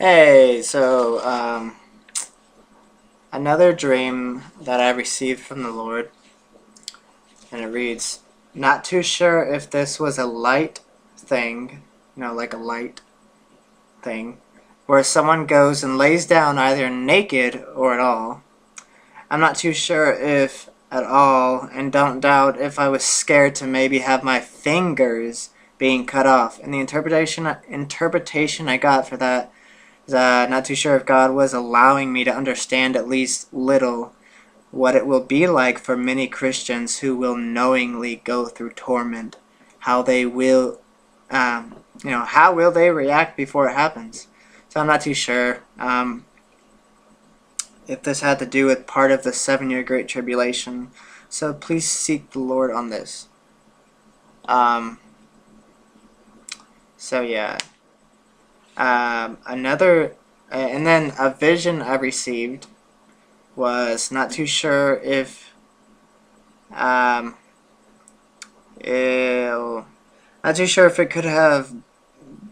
Hey, another dream that I received from the Lord, and it reads, not too sure if this was a light thing, like a light thing, where someone goes and lays down either naked or at all. I'm not too sure if at all, and don't doubt if I was scared to maybe have my fingers being cut off. And the interpretation I got for that is not too sure if God was allowing me to understand at least little what it will be like for many Christians who will knowingly go through torment. How they will, how will they react before it happens? So I'm not too sure. If this had to do with part of the 7-year Great Tribulation. So please seek the Lord on this. So yeah. And then a vision I received was not too sure if, not too sure if it could have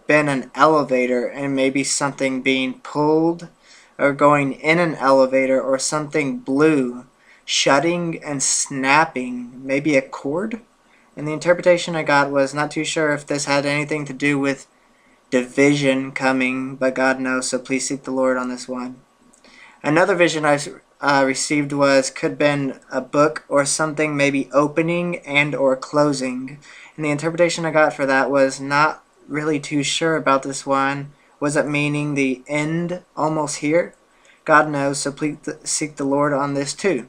been an elevator and maybe something being pulled or going in an elevator or something blue shutting and snapping, maybe a cord. And the interpretation I got was not too sure if this had anything to do with division coming, but God knows, so please seek the Lord on this one. Another vision I received was could have been a book or something maybe opening and or closing. And the interpretation I got for that was not really too sure about this one. Was it meaning the end almost here? God knows, so please seek the Lord on this too.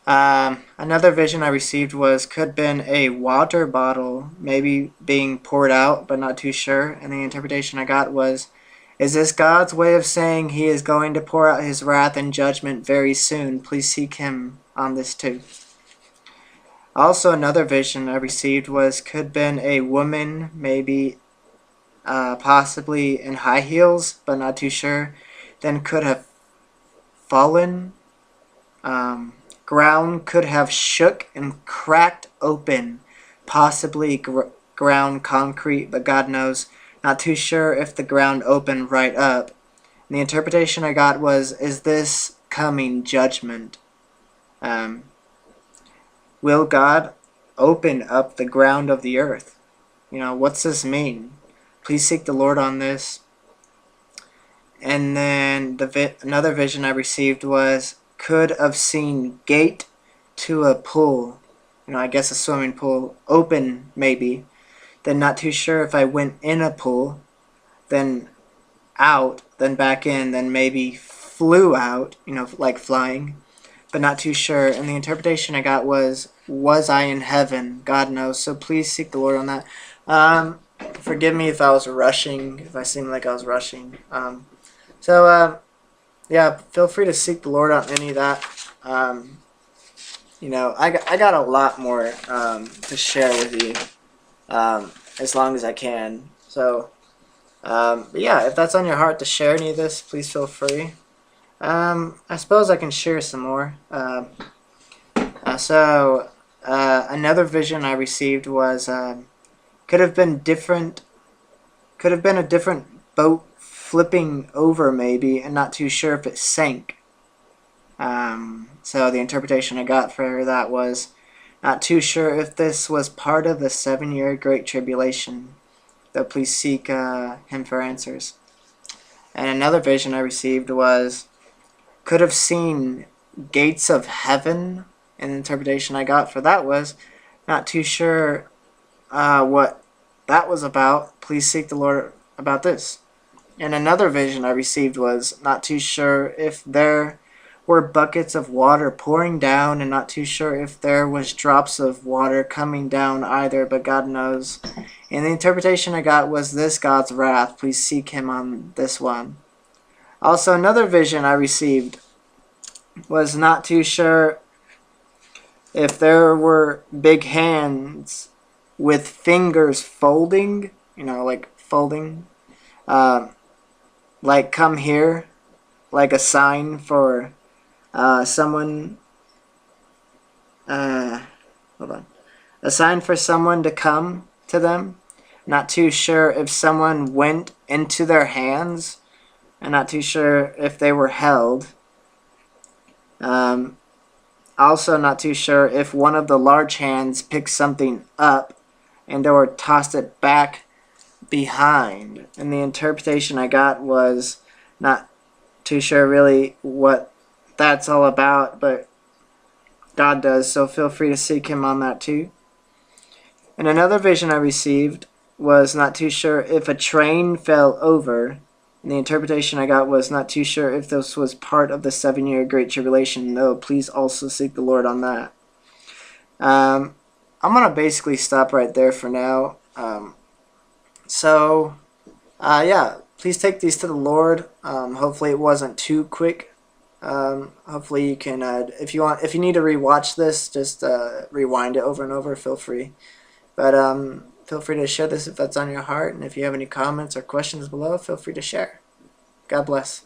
Another vision I received was could have been a water bottle maybe being poured out, but not too sure. And the interpretation I got was, is this God's way of saying he is going to pour out his wrath and judgment very soon? Please seek him on this too. Also, another vision I received was could have been a woman maybe possibly in high heels, but not too sure. Then could have fallen. Ground could have shook and cracked open, possibly ground concrete, but God knows. Not too sure if the ground opened right up. And the interpretation I got was, is this coming judgment? Will God open up the ground of the earth? What's this mean? Please seek the Lord on this. And then another vision I received was could have seen gate to a pool. I guess a swimming pool. Open, maybe. Then not too sure if I went in a pool, then out, then back in, then maybe flew out, like flying. But not too sure. And the interpretation I got was I in heaven? God knows. So please seek the Lord on that. Forgive me if I was rushing, if I seemed like I was rushing. Yeah, feel free to seek the Lord on any of that. I got a lot more to share with you as long as I can. So, yeah, if that's on your heart to share any of this, please feel free. I suppose I can share some more. Another vision I received was could have been a different boat flipping over maybe, and not too sure if it sank. So the interpretation I got for that was not too sure if this was part of the 7-year Great Tribulation, though please seek him for answers. And another vision I received was could have seen gates of heaven, and the interpretation I got for that was not too sure what that was about. Please seek the Lord about this. And another vision I received was not too sure if there were buckets of water pouring down, and not too sure if there was drops of water coming down either, but God knows. And the interpretation I got was this God's wrath. Please seek him on this one. Also, another vision I received was not too sure if there were big hands with fingers folding, like folding. Like come here, like a sign for someone, hold on, a sign for someone to come to them, Not too sure if someone went into their hands. I'm not too sure if they were held. Also not too sure if one of the large hands picked something up and or tossed it back behind. And the interpretation I got was not too sure really what that's all about, but God does, so feel free to seek him on that too. And another vision I received was not too sure if a train fell over. And the interpretation I got was not too sure if this was part of the 7-year Great Tribulation. No, please also seek the Lord on that. I'm going to basically stop right there for now. Yeah, please take these to the Lord. Hopefully it wasn't too quick. Hopefully you can, if you need to rewatch this, just rewind it over and over. Feel free. But feel free to share this if that's on your heart. And if you have any comments or questions below, feel free to share. God bless.